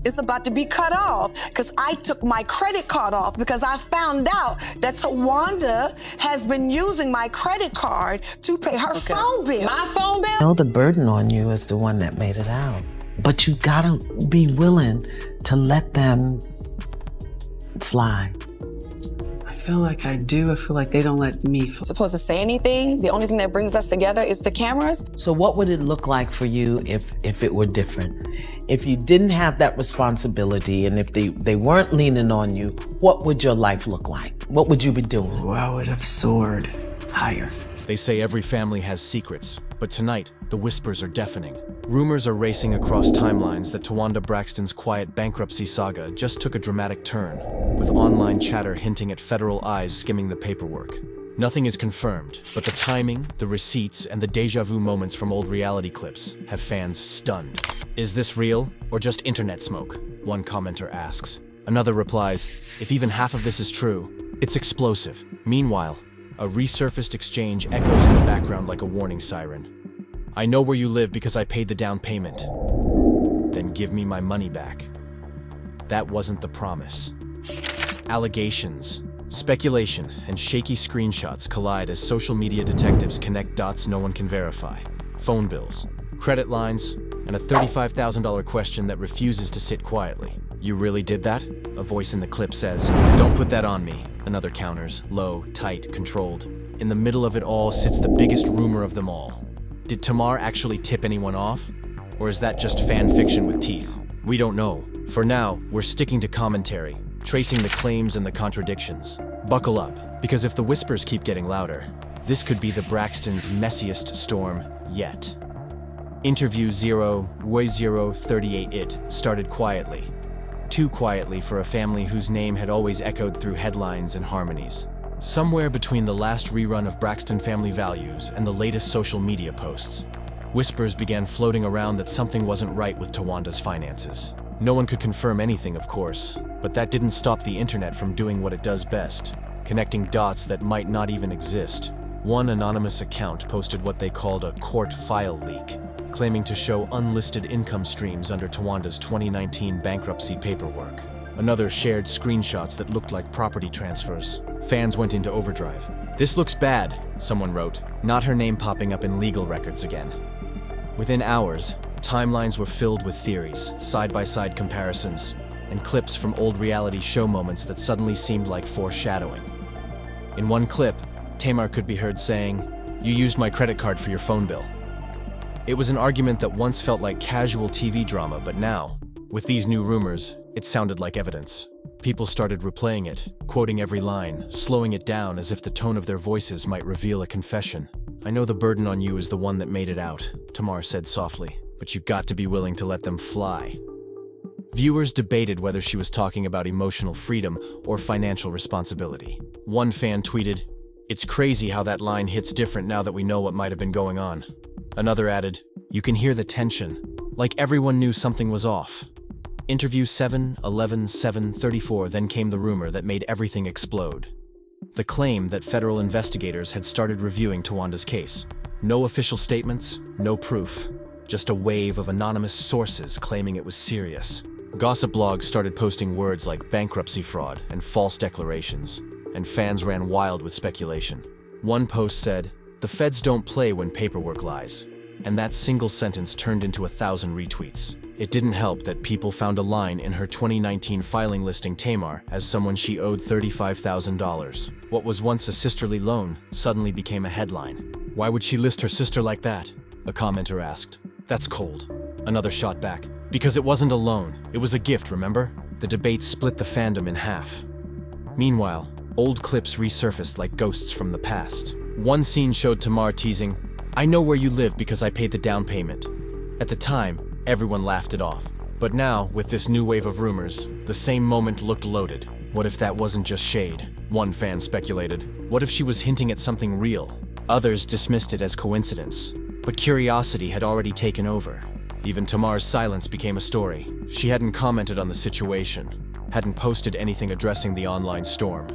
is about to be cut off because I took my credit card off because I found out that Towanda has been using my credit card to pay her phone bill. My phone bill? I know the burden on you is the one that made it out, but you gotta be willing to let them fly. I feel like I do. I feel like they don't let me. Supposed to say anything? The only thing that brings us together is the cameras? So what would it look like for you if it were different? If you didn't have that responsibility and if they weren't leaning on you, what would your life look like? What would you be doing? Oh, I would have soared higher. They say every family has secrets, but tonight, the whispers are deafening. Rumors are racing across timelines that Towanda Braxton's quiet bankruptcy saga just took a dramatic turn, with online chatter hinting at federal eyes skimming the paperwork. Nothing is confirmed, but the timing, the receipts, and the deja vu moments from old reality clips have fans stunned. Is this real, or just internet smoke? One commenter asks. Another replies, if even half of this is true, it's explosive. Meanwhile, a resurfaced exchange echoes in the background like a warning siren. I know where you live because I paid the down payment. Then give me my money back. That wasn't the promise. Allegations, speculation, and shaky screenshots collide as social media detectives connect dots no one can verify. Phone bills, credit lines, and a $35,000 question that refuses to sit quietly. You really did that? A voice in the clip says. Don't put that on me. Another counters, low, tight, controlled. In the middle of it all sits the biggest rumor of them all. Did Tamar actually tip anyone off? Or is that just fan fiction with teeth? We don't know. For now, we're sticking to commentary, tracing the claims and the contradictions. Buckle up, because if the whispers keep getting louder, this could be the Braxtons' messiest storm yet. Interview 0Y038 started quietly. Too quietly for a family whose name had always echoed through headlines and harmonies. Somewhere between the last rerun of Braxton Family Values and the latest social media posts, whispers began floating around that something wasn't right with Towanda's finances. No one could confirm anything, of course, but that didn't stop the internet from doing what it does best, connecting dots that might not even exist. One anonymous account posted what they called a court file leak, claiming to show unlisted income streams under Towanda's 2019 bankruptcy paperwork. Another shared screenshots that looked like property transfers. Fans went into overdrive. This looks bad, someone wrote, not her name popping up in legal records again. Within hours, timelines were filled with theories, side-by-side comparisons, and clips from old reality show moments that suddenly seemed like foreshadowing. In one clip, Tamar could be heard saying, "You used my credit card for your phone bill." It was an argument that once felt like casual TV drama, but now, with these new rumors, it sounded like evidence. People started replaying it, quoting every line, slowing it down as if the tone of their voices might reveal a confession. I know the burden on you is the one that made it out, Tamar said softly, but you got to be willing to let them fly. Viewers debated whether she was talking about emotional freedom or financial responsibility. One fan tweeted, "It's crazy how that line hits different now that we know what might have been going on." Another added, "You can hear the tension, like everyone knew something was off." Interview 7/11/7/34 then came the rumor that made everything explode. The claim that federal investigators had started reviewing Towanda's case. No official statements, no proof, just a wave of anonymous sources claiming it was serious. Gossip blogs started posting words like bankruptcy fraud and false declarations, and fans ran wild with speculation. One post said, "The feds don't play when paperwork lies," and that single sentence turned into 1,000 retweets. It didn't help that people found a line in her 2019 filing listing Tamar as someone she owed $35,000. What was once a sisterly loan suddenly became a headline. "Why would she list her sister like that?" a commenter asked. "That's cold." Another shot back. "Because it wasn't a loan, it was a gift, remember?" The debate split the fandom in half. Meanwhile, old clips resurfaced like ghosts from the past. One scene showed Tamar teasing, "I know where you live because I paid the down payment." At the time, everyone laughed it off. But now, with this new wave of rumors, the same moment looked loaded. What if that wasn't just shade? One fan speculated. What if she was hinting at something real? Others dismissed it as coincidence. But curiosity had already taken over. Even Tamar's silence became a story. She hadn't commented on the situation, hadn't posted anything addressing the online storm.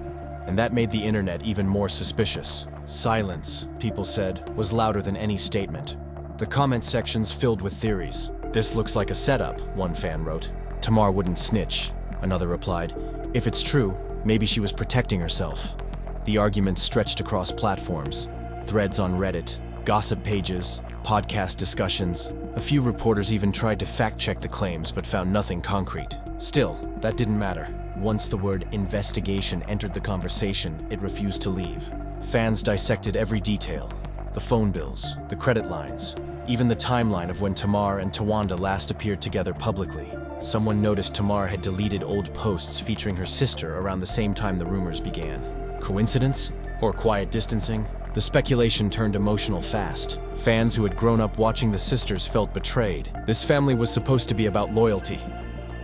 And that made the internet even more suspicious. Silence, people said, was louder than any statement. The comment sections filled with theories. "This looks like a setup," one fan wrote. Tamar wouldn't snitch, another replied. If it's true, maybe she was protecting herself. The argument stretched across platforms, threads on Reddit, gossip pages, podcast discussions. A few reporters even tried to fact-check the claims but found nothing concrete. Still, that didn't matter. Once the word investigation entered the conversation, it refused to leave. Fans dissected every detail. The phone bills, the credit lines, even the timeline of when Tamar and Towanda last appeared together publicly. Someone noticed Tamar had deleted old posts featuring her sister around the same time the rumors began. Coincidence? Or quiet distancing? The speculation turned emotional fast. Fans who had grown up watching the sisters felt betrayed. This family was supposed to be about loyalty.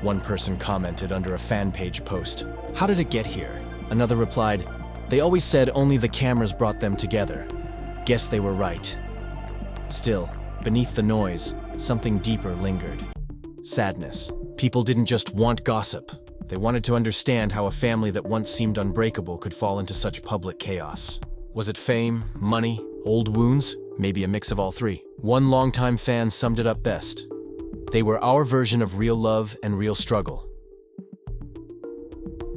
One person commented under a fan page post, "How did it get here?" Another replied, "They always said only the cameras brought them together. Guess they were right." Still, beneath the noise, something deeper lingered. Sadness. People didn't just want gossip. They wanted to understand how a family that once seemed unbreakable could fall into such public chaos. Was it fame, money, old wounds? Maybe a mix of all three. One longtime fan summed it up best. They were our version of real love and real struggle.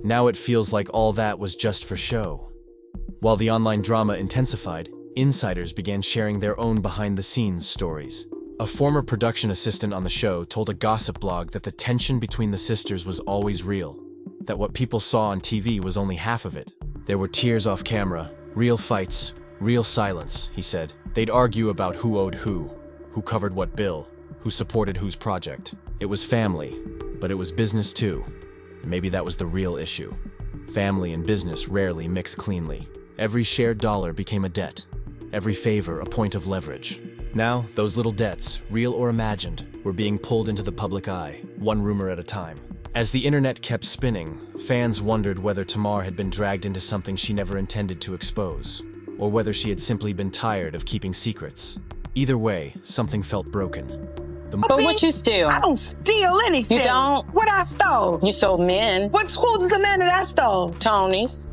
Now it feels like all that was just for show. While the online drama intensified, insiders began sharing their own behind-the-scenes stories. A former production assistant on the show told a gossip blog that the tension between the sisters was always real, that what people saw on TV was only half of it. There were tears off camera, real fights, real silence, he said. They'd argue about who owed who covered what bill, who supported whose project. It was family, but it was business too. And maybe that was the real issue. Family and business rarely mix cleanly. Every shared dollar became a debt. Every favor a point of leverage. Now, those little debts, real or imagined, were being pulled into the public eye, one rumor at a time. As the internet kept spinning, fans wondered whether Tamar had been dragged into something she never intended to expose, or whether she had simply been tired of keeping secrets. Either way, something felt broken. But what you steal? I don't steal anything. You don't? What I stole? You stole men. Who's the man that I stole? Tony's.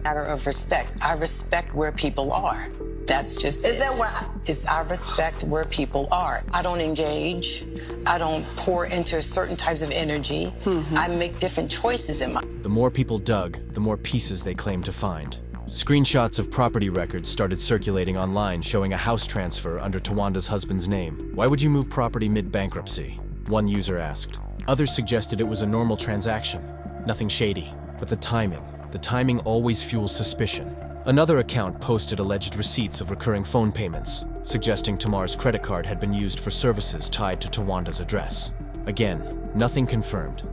Matter of respect. I respect where people are. That's just Is that where I respect where people are. I don't engage. I don't pour into certain types of energy. I make different choices in my... The more people dug, the more pieces they claimed to find. Screenshots of property records started circulating online showing a house transfer under Towanda's husband's name. Why would you move property mid-bankruptcy? One user asked. Others suggested it was a normal transaction. Nothing shady. But the timing always fuels suspicion. Another account posted alleged receipts of recurring phone payments, suggesting Tamar's credit card had been used for services tied to Towanda's address. Again, nothing confirmed,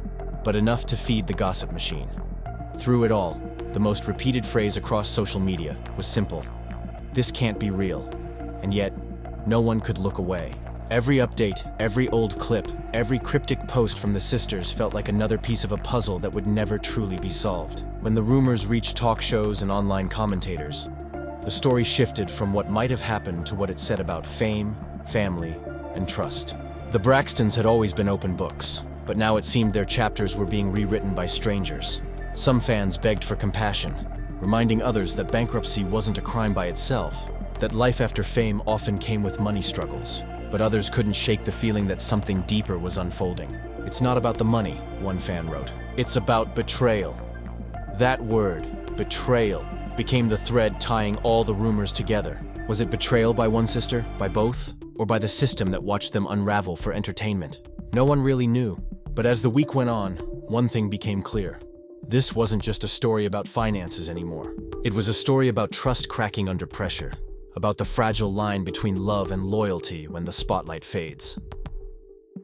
but enough to feed the gossip machine. Through it all, the most repeated phrase across social media was simple: "This can't be real." And yet, no one could look away. Every update, every old clip, every cryptic post from the sisters felt like another piece of a puzzle that would never truly be solved. When the rumors reached talk shows and online commentators, the story shifted from what might have happened to what it said about fame, family, and trust. The Braxtons had always been open books, but now it seemed their chapters were being rewritten by strangers. Some fans begged for compassion, reminding others that bankruptcy wasn't a crime by itself, that life after fame often came with money struggles. But others couldn't shake the feeling that something deeper was unfolding. "It's not about the money," one fan wrote. "It's about betrayal." That word, betrayal, became the thread tying all the rumors together. Was it betrayal by one sister, by both, or by the system that watched them unravel for entertainment? No one really knew. But as the week went on, one thing became clear. This wasn't just a story about finances anymore. It was a story about trust cracking under pressure, about the fragile line between love and loyalty when the spotlight fades.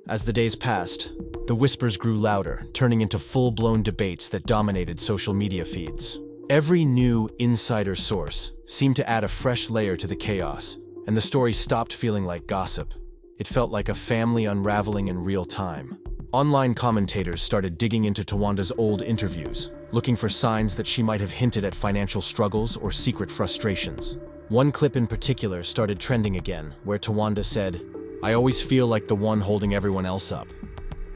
As the days passed, the whispers grew louder, turning into full-blown debates that dominated social media feeds. Every new insider source seemed to add a fresh layer to the chaos, and the story stopped feeling like gossip. It felt like a family unraveling in real time. Online commentators started digging into Towanda's old interviews, looking for signs that she might have hinted at financial struggles or secret frustrations. One clip in particular started trending again, where Towanda said, "I always feel like the one holding everyone else up."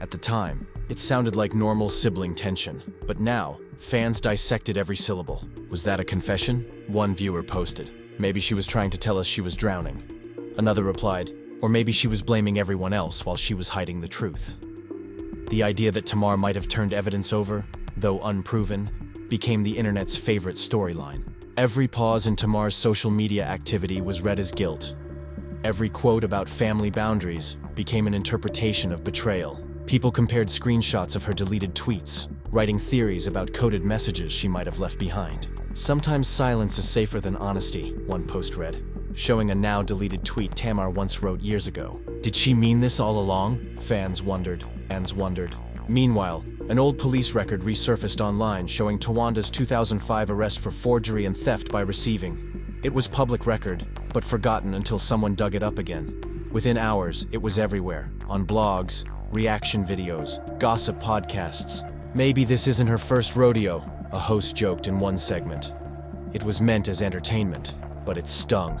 At the time, it sounded like normal sibling tension, but now, fans dissected every syllable. Was that a confession? One viewer posted, "Maybe she was trying to tell us she was drowning." Another replied, Or maybe she was blaming everyone else while she was hiding the truth. The idea that Tamar might have turned evidence over, though unproven, became the internet's favorite storyline. Every pause in Tamar's social media activity was read as guilt. Every quote about family boundaries became an interpretation of betrayal. People compared screenshots of her deleted tweets, writing theories about coded messages she might have left behind. Sometimes silence is safer than honesty, one post read, showing a now-deleted tweet Tamar once wrote years ago. Did she mean this all along? Fans wondered. Meanwhile, an old police record resurfaced online showing Towanda's 2005 arrest for forgery and theft by receiving. It was public record, but forgotten until someone dug it up again. Within hours, it was everywhere, on blogs, reaction videos, gossip podcasts. Maybe this isn't her first rodeo, a host joked in one segment. It was meant as entertainment, but it stung.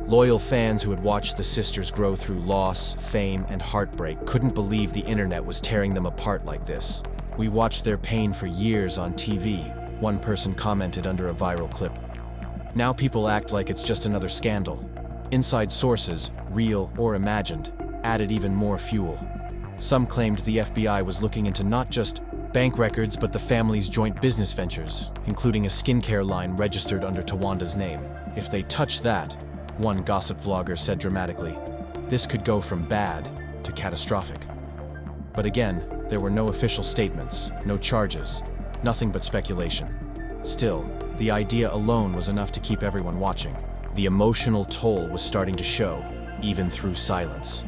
Loyal fans who had watched the sisters grow through loss, fame, and heartbreak couldn't believe the internet was tearing them apart like this. We watched their pain for years on TV, one person commented under a viral clip. Now people act like it's just another scandal. Inside sources, real or imagined, added even more fuel. Some claimed the FBI was looking into not just bank records but the family's joint business ventures, including a skincare line registered under Towanda's name. If they touched that, one gossip vlogger said dramatically, this could go from bad to catastrophic. But again, there were no official statements, no charges, nothing but speculation. Still, the idea alone was enough to keep everyone watching. The emotional toll was starting to show, even through silence.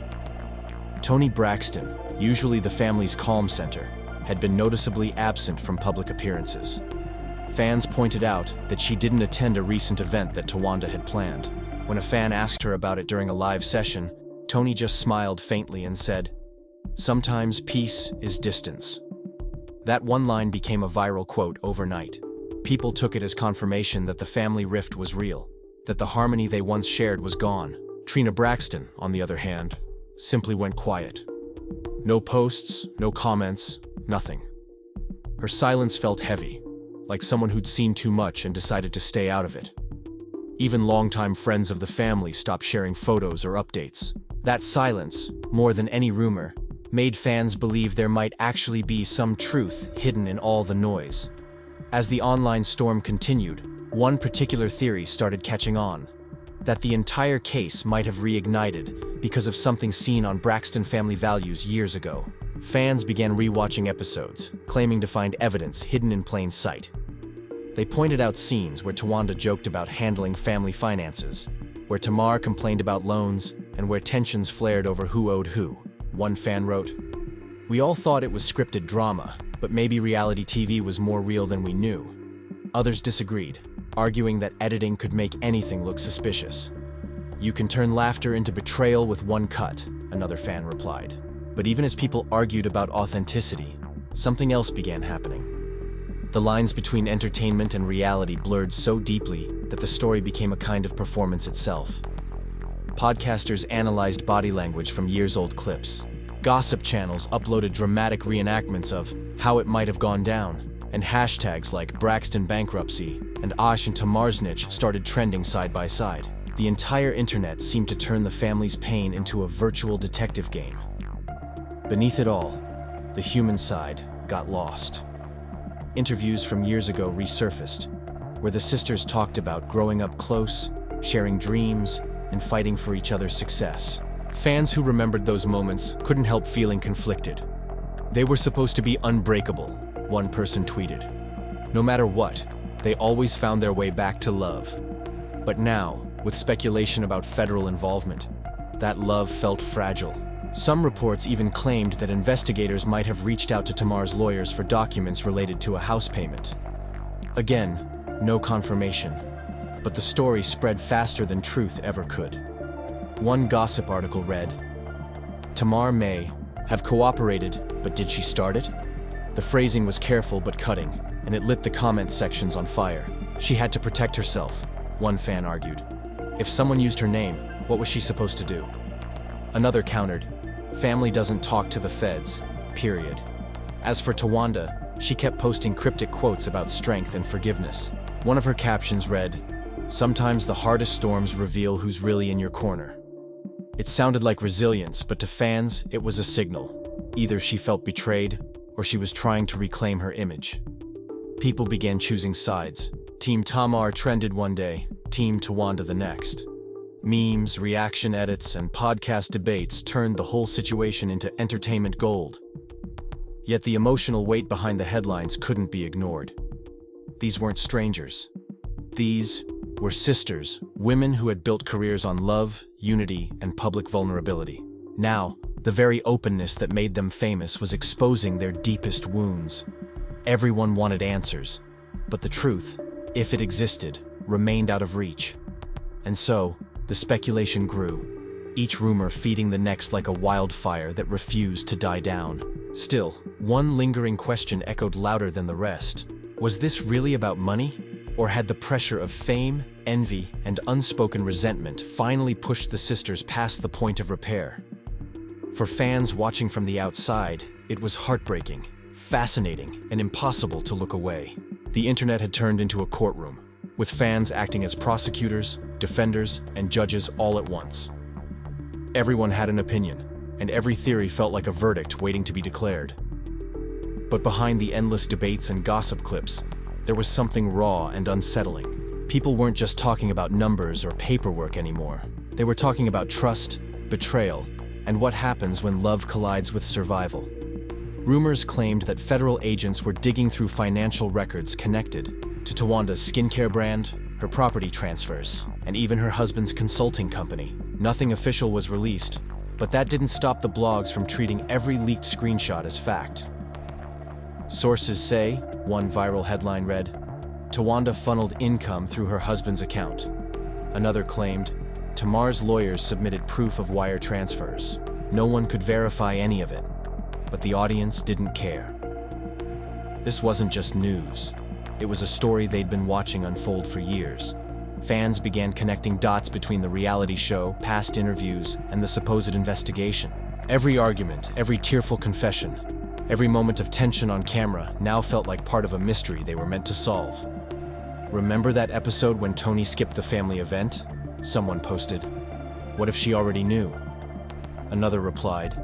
Towanda Braxton, usually the family's calm center, had been noticeably absent from public appearances. Fans pointed out that she didn't attend a recent event that Towanda had planned. When a fan asked her about it during a live session, Towanda just smiled faintly and said, "Sometimes peace is distance." That one line became a viral quote overnight. People took it as confirmation that the family rift was real, that the harmony they once shared was gone. Towanda Braxton, on the other hand, simply went quiet. No posts, no comments, nothing. Her silence felt heavy, like someone who'd seen too much and decided to stay out of it. Even longtime friends of the family stopped sharing photos or updates. That silence, more than any rumor, made fans believe there might actually be some truth hidden in all the noise. As the online storm continued, one particular theory started catching on, that the entire case might have reignited because of something seen on Braxton Family Values years ago. Fans began rewatching episodes, claiming to find evidence hidden in plain sight. They pointed out scenes where Towanda joked about handling family finances, where Tamar complained about loans, and where tensions flared over who owed who. One fan wrote, "We all thought it was scripted drama, but maybe reality TV was more real than we knew." Others disagreed, arguing that editing could make anything look suspicious. "You can turn laughter into betrayal with one cut," another fan replied. But even as people argued about authenticity, something else began happening. The lines between entertainment and reality blurred so deeply that the story became a kind of performance itself. Podcasters analyzed body language from years-old clips. Gossip channels uploaded dramatic reenactments of how it might have gone down, and hashtags like Braxton Bankruptcy and Ash and Tamar Snitch started trending side by side. The entire internet seemed to turn the family's pain into a virtual detective game. Beneath it all, the human side got lost. Interviews from years ago resurfaced, where the sisters talked about growing up close, sharing dreams, and fighting for each other's success. Fans who remembered those moments couldn't help feeling conflicted. They were supposed to be unbreakable, one person tweeted. No matter what, they always found their way back to love. But now, with speculation about federal involvement, that love felt fragile. Some reports even claimed that investigators might have reached out to Tamar's lawyers for documents related to a house payment. Again, no confirmation, but the story spread faster than truth ever could. One gossip article read, "Tamar may have cooperated, but did she start it?" The phrasing was careful but cutting, and it lit the comment sections on fire. She had to protect herself, one fan argued. If someone used her name, what was she supposed to do? Another countered, "Family doesn't talk to the feds, period." As for Towanda, she kept posting cryptic quotes about strength and forgiveness. One of her captions read, "Sometimes the hardest storms reveal who's really in your corner." It sounded like resilience, but to fans, it was a signal. Either she felt betrayed, or she was trying to reclaim her image. People began choosing sides. Team Tamar trended one day, Team Towanda the next. Memes, reaction edits, and podcast debates turned the whole situation into entertainment gold. Yet the emotional weight behind the headlines couldn't be ignored. These weren't strangers. These were sisters, women who had built careers on love, unity, and public vulnerability. Now, the very openness that made them famous was exposing their deepest wounds. Everyone wanted answers, but the truth, if it existed, remained out of reach. And so, the speculation grew, each rumor feeding the next like a wildfire that refused to die down. Still, one lingering question echoed louder than the rest. Was this really about money? Or had the pressure of fame, envy, and unspoken resentment finally pushed the sisters past the point of repair? For fans watching from the outside, it was heartbreaking, fascinating, and impossible to look away. The internet had turned into a courtroom, with fans acting as prosecutors, defenders, and judges all at once. Everyone had an opinion, and every theory felt like a verdict waiting to be declared. But behind the endless debates and gossip clips, there was something raw and unsettling. People weren't just talking about numbers or paperwork anymore. They were talking about trust, betrayal, and what happens when love collides with survival. Rumors claimed that federal agents were digging through financial records connected to Towanda's skincare brand, her property transfers, and even her husband's consulting company. Nothing official was released, but that didn't stop the blogs from treating every leaked screenshot as fact. Sources say, one viral headline read, Towanda funneled income through her husband's account. Another claimed, Tamar's lawyers submitted proof of wire transfers. No one could verify any of it, but the audience didn't care. This wasn't just news. It was a story they'd been watching unfold for years. Fans began connecting dots between the reality show, past interviews, and the supposed investigation. Every argument, every tearful confession, every moment of tension on camera now felt like part of a mystery they were meant to solve. Remember that episode when Tony skipped the family event? Someone posted. What if she already knew? Another replied.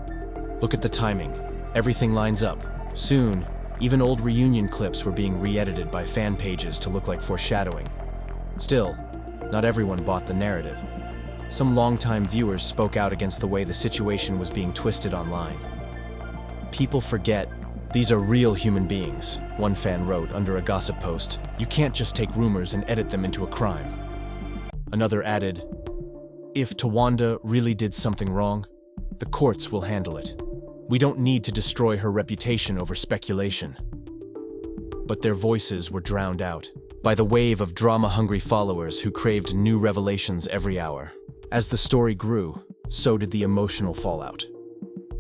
Look at the timing. Everything lines up. Soon, even old reunion clips were being re-edited by fan pages to look like foreshadowing. Still, not everyone bought the narrative. Some longtime viewers spoke out against the way the situation was being twisted online. People forget, these are real human beings, one fan wrote under a gossip post. You can't just take rumors and edit them into a crime. Another added, if Towanda really did something wrong, the courts will handle it. We don't need to destroy her reputation over speculation. But their voices were drowned out by the wave of drama-hungry followers who craved new revelations every hour. As the story grew, so did the emotional fallout.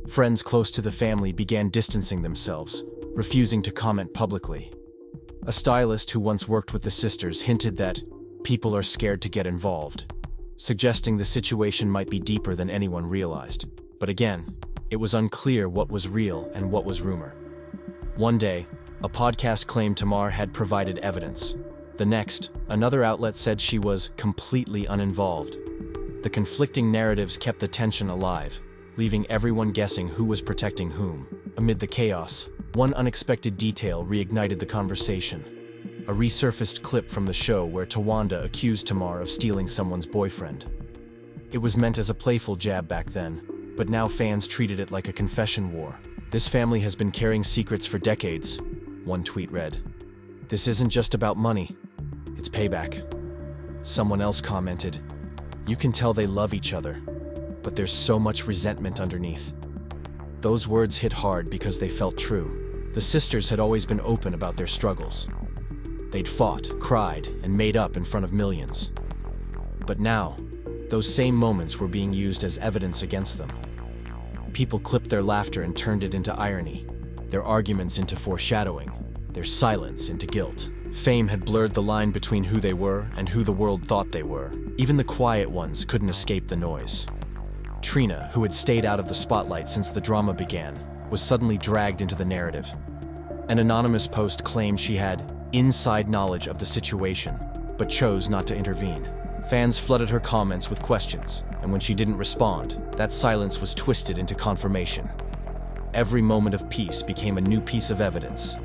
Friends close to the family began distancing themselves, refusing to comment publicly. A stylist who once worked with the sisters hinted that people are scared to get involved, suggesting the situation might be deeper than anyone realized. But again, it was unclear what was real and what was rumor. One day, a podcast claimed Tamar had provided evidence. The next, another outlet said she was completely uninvolved. The conflicting narratives kept the tension alive, leaving everyone guessing who was protecting whom. Amid the chaos, one unexpected detail reignited the conversation. A resurfaced clip from the show where Towanda accused Tamar of stealing someone's boyfriend. It was meant as a playful jab back then, but now fans treated it like a confession war. This family has been carrying secrets for decades, one tweet read. This isn't just about money, it's payback. Someone else commented, you can tell they love each other, but there's so much resentment underneath. Those words hit hard because they felt true. The sisters had always been open about their struggles. They'd fought, cried, and made up in front of millions. But now, those same moments were being used as evidence against them. People clipped their laughter and turned it into irony, their arguments into foreshadowing, their silence into guilt. Fame had blurred the line between who they were and who the world thought they were. Even the quiet ones couldn't escape the noise. Trina, who had stayed out of the spotlight since the drama began, was suddenly dragged into the narrative. An anonymous post claimed she had inside knowledge of the situation, but chose not to intervene. Fans flooded her comments with questions. And when she didn't respond, that silence was twisted into confirmation. Every moment of peace became a new piece of evidence.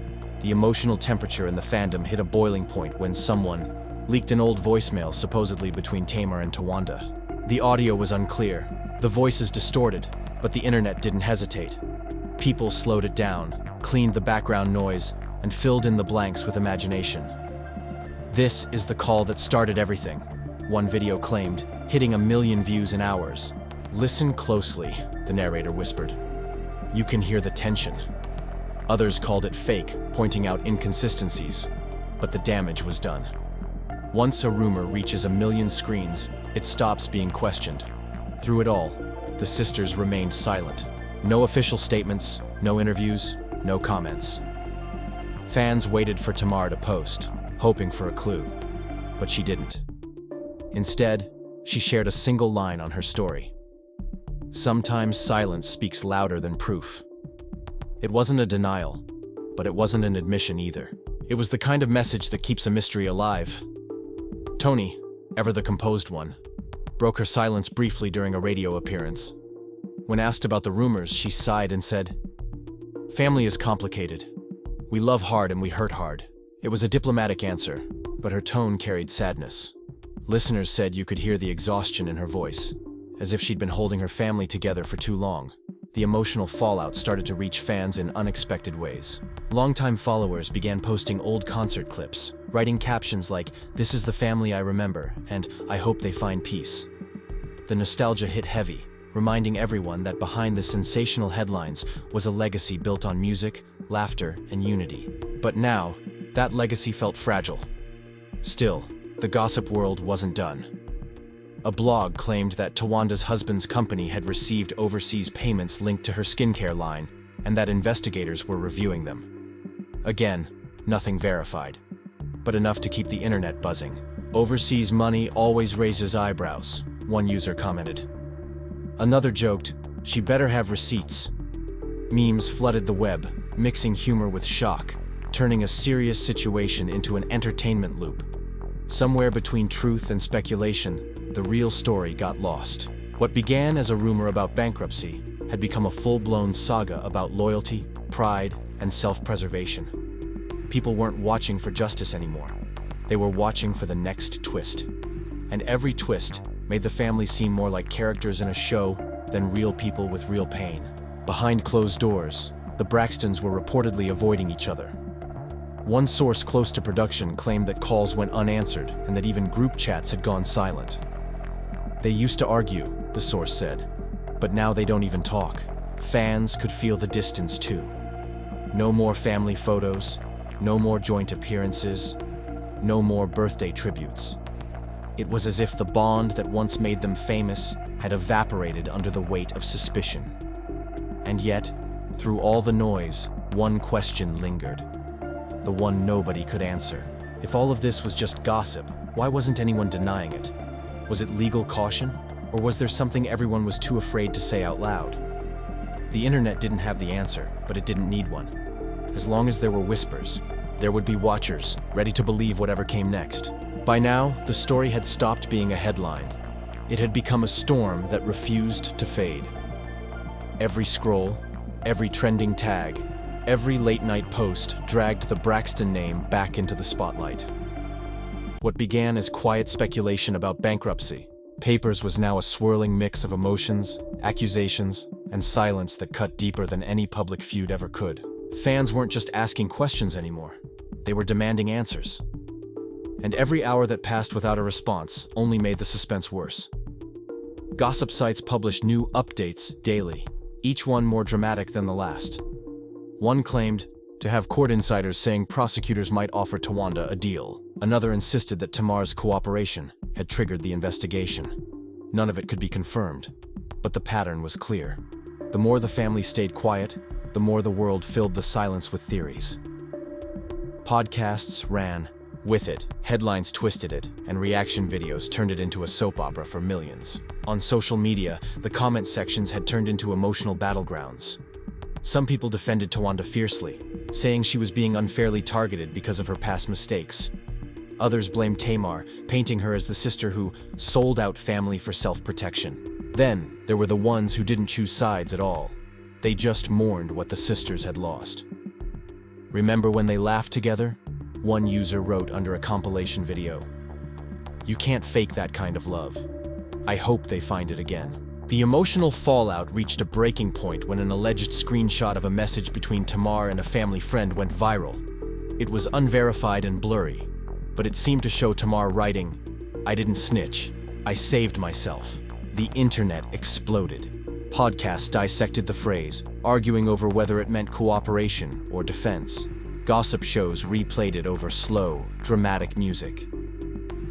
The emotional temperature in the fandom hit a boiling point when someone leaked an old voicemail supposedly between Tamar and Towanda. The audio was unclear, the voices distorted, but the internet didn't hesitate. People slowed it down, cleaned the background noise, and filled in the blanks with imagination. "This is the call that started everything," one video claimed, hitting 1 million views in hours. "Listen closely," the narrator whispered. "You can hear the tension." Others called it fake, pointing out inconsistencies, but the damage was done. Once a rumor reaches 1 million screens, it stops being questioned. Through it all, the sisters remained silent. No official statements, no interviews, no comments. Fans waited for Tamar to post, hoping for a clue, but she didn't. Instead, she shared a single line on her story. "Sometimes silence speaks louder than proof." It wasn't a denial, but it wasn't an admission either. It was the kind of message that keeps a mystery alive. Tony, ever the composed one, broke her silence briefly during a radio appearance. When asked about the rumors, she sighed and said, "Family is complicated. We love hard and we hurt hard." It was a diplomatic answer, but her tone carried sadness. Listeners said you could hear the exhaustion in her voice, as if she'd been holding her family together for too long. The emotional fallout started to reach fans in unexpected ways. Longtime followers began posting old concert clips, writing captions like, "This is the family I remember," and "I hope they find peace." The nostalgia hit heavy, reminding everyone that behind the sensational headlines was a legacy built on music, laughter, and unity. But now, that legacy felt fragile. Still, the gossip world wasn't done. A blog claimed that Towanda's husband's company had received overseas payments linked to her skincare line, and that investigators were reviewing them. Again, nothing verified, but enough to keep the internet buzzing. "Overseas money always raises eyebrows," one user commented. Another joked, "She better have receipts." Memes flooded the web, mixing humor with shock, turning a serious situation into an entertainment loop. Somewhere between truth and speculation, the real story got lost. What began as a rumor about bankruptcy had become a full-blown saga about loyalty, pride, and self-preservation. People weren't watching for justice anymore. They were watching for the next twist. And every twist made the family seem more like characters in a show than real people with real pain. Behind closed doors, the Braxtons were reportedly avoiding each other. One source close to production claimed that calls went unanswered and that even group chats had gone silent. "They used to argue," the source said, "but now they don't even talk." Fans could feel the distance too. No more family photos, no more joint appearances, no more birthday tributes. It was as if the bond that once made them famous had evaporated under the weight of suspicion. And yet, through all the noise, one question lingered. The one nobody could answer. If all of this was just gossip, why wasn't anyone denying it? Was it legal caution, or was there something everyone was too afraid to say out loud? The internet didn't have the answer, but it didn't need one. As long as there were whispers, there would be watchers, ready to believe whatever came next. By now, the story had stopped being a headline. It had become a storm that refused to fade. Every scroll, every trending tag, every late-night post dragged the Braxton name back into the spotlight. What began as quiet speculation about bankruptcy, Papers was now a swirling mix of emotions, accusations, and silence that cut deeper than any public feud ever could. Fans weren't just asking questions anymore. They were demanding answers. And every hour that passed without a response only made the suspense worse. Gossip sites published new updates daily, each one more dramatic than the last. One claimed to have court insiders saying prosecutors might offer Towanda a deal. Another insisted that Tamar's cooperation had triggered the investigation. None of it could be confirmed, but the pattern was clear. The more the family stayed quiet, the more the world filled the silence with theories. Podcasts ran with it, headlines twisted it, and reaction videos turned it into a soap opera for millions. On social media, the comment sections had turned into emotional battlegrounds. Some people defended Towanda fiercely, saying she was being unfairly targeted because of her past mistakes. Others blamed Tamar, painting her as the sister who sold out family for self-protection. Then, there were the ones who didn't choose sides at all. They just mourned what the sisters had lost. "Remember when they laughed together?" one user wrote under a compilation video. "You can't fake that kind of love. I hope they find it again." The emotional fallout reached a breaking point when an alleged screenshot of a message between Tamar and a family friend went viral. It was unverified and blurry, but it seemed to show Tamar writing, "I didn't snitch. I saved myself." The internet exploded. Podcasts dissected the phrase, arguing over whether it meant cooperation or defense. Gossip shows replayed it over slow, dramatic music.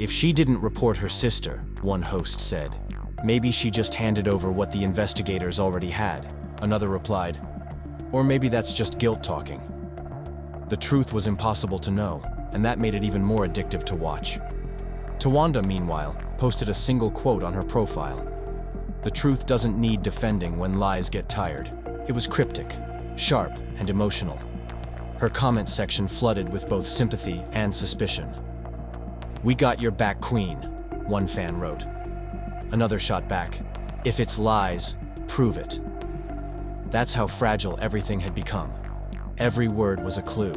"If she didn't report her sister," one host said, "maybe she just handed over what the investigators already had." Another replied, "Or maybe that's just guilt talking." The truth was impossible to know, and that made it even more addictive to watch. Towanda, meanwhile, posted a single quote on her profile. "The truth doesn't need defending when lies get tired." It was cryptic, sharp, and emotional. Her comment section flooded with both sympathy and suspicion. "We got your back, queen," one fan wrote. Another shot back, "If it's lies, prove it." That's how fragile everything had become. Every word was a clue,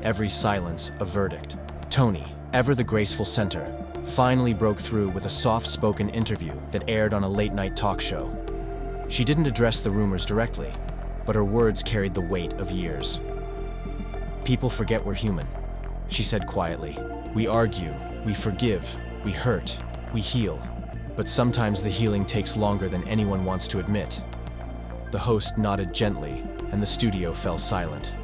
every silence a verdict. Tony, ever the graceful center, finally broke through with a soft-spoken interview that aired on a late-night talk show. She didn't address the rumors directly, but her words carried the weight of years. "People forget we're human," she said quietly. "We argue, we forgive, we hurt, we heal. But sometimes the healing takes longer than anyone wants to admit." The host nodded gently, and the studio fell silent.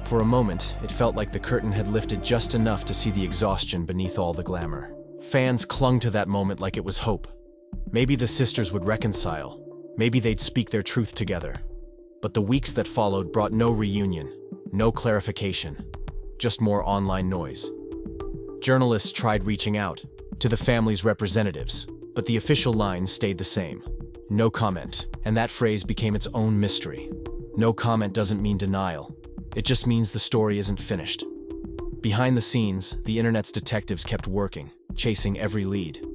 For a moment, it felt like the curtain had lifted just enough to see the exhaustion beneath all the glamour. Fans clung to that moment like it was hope. Maybe the sisters would reconcile. Maybe they'd speak their truth together. But the weeks that followed brought no reunion, no clarification, just more online noise. Journalists tried reaching out to the family's representatives, but the official line stayed the same. No comment, and that phrase became its own mystery. No comment doesn't mean denial. It just means the story isn't finished. Behind the scenes, the internet's detectives kept working, chasing every lead.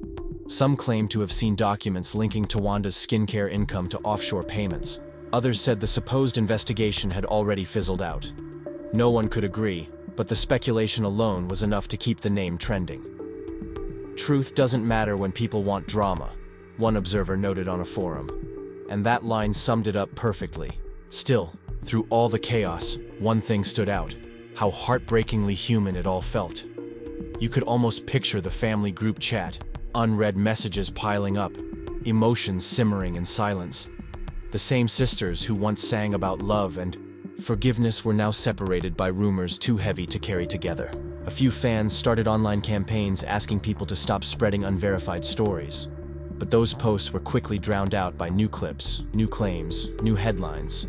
Some claimed to have seen documents linking Towanda's skincare income to offshore payments. Others said the supposed investigation had already fizzled out. No one could agree, but the speculation alone was enough to keep the name trending. "Truth doesn't matter when people want drama," one observer noted on a forum. And that line summed it up perfectly. Still, through all the chaos, one thing stood out: how heartbreakingly human it all felt. You could almost picture the family group chat, unread messages piling up, emotions simmering in silence. The same sisters who once sang about love and forgiveness were now separated by rumors too heavy to carry together. A few fans started online campaigns asking people to stop spreading unverified stories. But those posts were quickly drowned out by new clips, new claims, new headlines.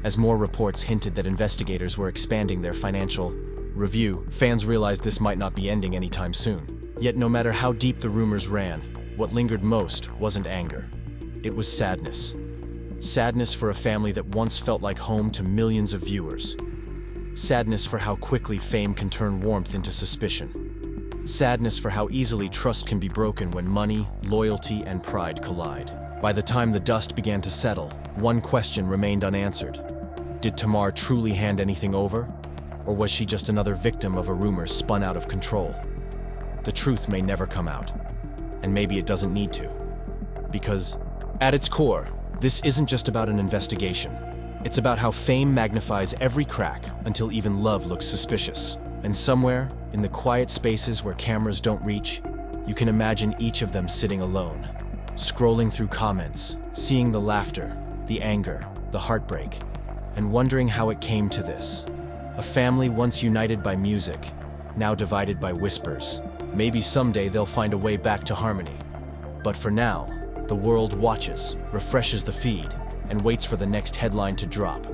As more reports hinted that investigators were expanding their financial review, fans realized this might not be ending anytime soon. Yet no matter how deep the rumors ran, what lingered most wasn't anger. It was sadness. Sadness for a family that once felt like home to millions of viewers. Sadness for how quickly fame can turn warmth into suspicion. Sadness for how easily trust can be broken when money, loyalty, and pride collide. By the time the dust began to settle, one question remained unanswered. Did Tamar truly hand anything over? Or was she just another victim of a rumor spun out of control? The truth may never come out. And maybe it doesn't need to. Because, at its core, this isn't just about an investigation. It's about how fame magnifies every crack until even love looks suspicious. And somewhere, in the quiet spaces where cameras don't reach, you can imagine each of them sitting alone, scrolling through comments, seeing the laughter, the anger, the heartbreak, and wondering how it came to this. A family once united by music, now divided by whispers. Maybe someday they'll find a way back to harmony. But for now, the world watches, refreshes the feed, and waits for the next headline to drop.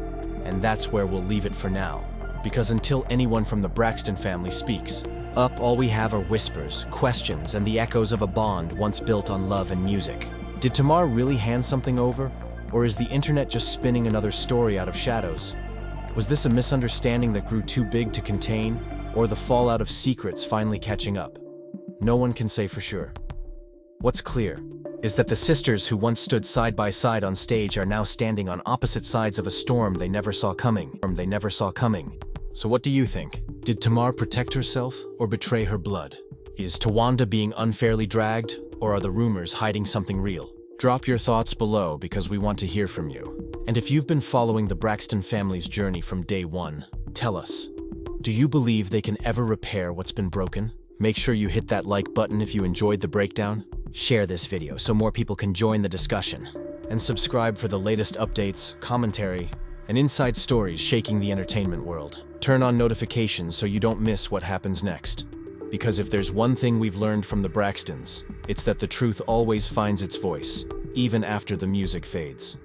And that's where we'll leave it for now. Because until anyone from the Braxton family speaks, all we have are whispers, questions, and the echoes of a bond once built on love and music. Did Tamar really hand something over? Or is the internet just spinning another story out of shadows? Was this a misunderstanding that grew too big to contain? or the fallout of secrets finally catching up? No one can say for sure. What's clear is that the sisters who once stood side by side on stage are now standing on opposite sides of a storm they never saw coming. So what do you think? Did Tamar protect herself or betray her blood? Is Towanda being unfairly dragged, or are the rumors hiding something real? Drop your thoughts below because we want to hear from you. And if you've been following the Braxton family's journey from day one, tell us, do you believe they can ever repair what's been broken? Make sure you hit that like button if you enjoyed the breakdown. Share this video so more people can join the discussion. And subscribe for the latest updates, commentary, and inside stories shaking the entertainment world. Turn on notifications so you don't miss what happens next. Because if there's one thing we've learned from the Braxtons, it's that the truth always finds its voice, even after the music fades.